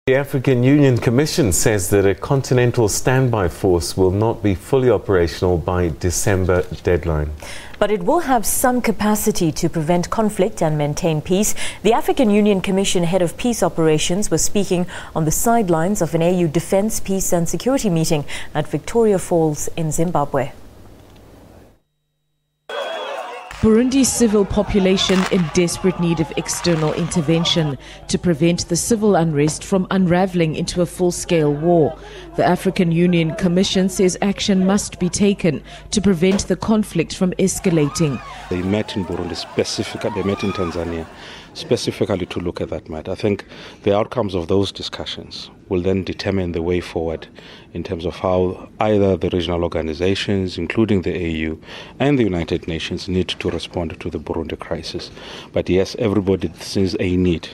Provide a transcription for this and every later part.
The African Union Commission says that a continental standby force will not be fully operational by December deadline. But it will have some capacity to prevent conflict and maintain peace. The African Union Commission head of peace operations was speaking on the sidelines of an AU Defence, Peace and Security meeting at Victoria Falls in Zimbabwe. Burundi's civil population in desperate need of external intervention to prevent the civil unrest from unraveling into a full-scale war. The African Union Commission says action must be taken to prevent the conflict from escalating. They met in Burundi specifically, they met in Tanzania specifically to look at that matter. I think the outcomes of those discussions will then determine the way forward in terms of how either the regional organizations, including the AU and the United Nations, need to respond to the Burundi crisis. But yes, everybody sees a need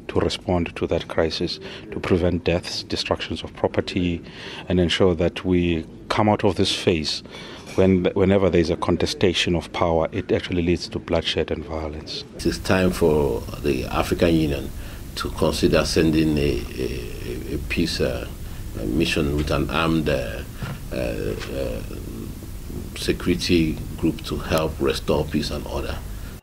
to respond to that crisis, to prevent deaths, destructions of property, and ensure that we come out of this phase whenever there's a contestation of power, it actually leads to bloodshed and violence. It is time for the African Union to consider sending a peace mission with an armed security group to help restore peace and order.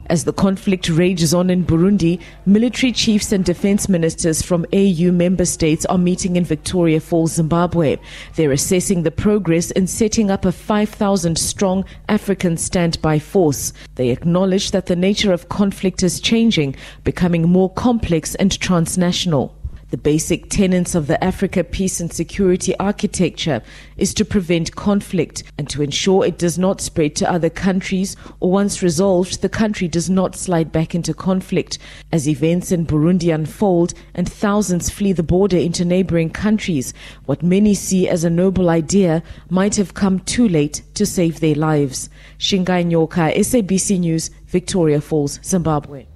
As the conflict rages on in Burundi, military chiefs and defense ministers from AU member states are meeting in Victoria Falls, Zimbabwe. They're assessing the progress in setting up a 5,000-strong African standby force. They acknowledge that the nature of conflict is changing, becoming more complex and transnational. The basic tenets of the Africa Peace and Security architecture is to prevent conflict and to ensure it does not spread to other countries, or once resolved, the country does not slide back into conflict. As events in Burundi unfold and thousands flee the border into neighboring countries, what many see as a noble idea might have come too late to save their lives. Shingai Nyoka, SABC News, Victoria Falls, Zimbabwe.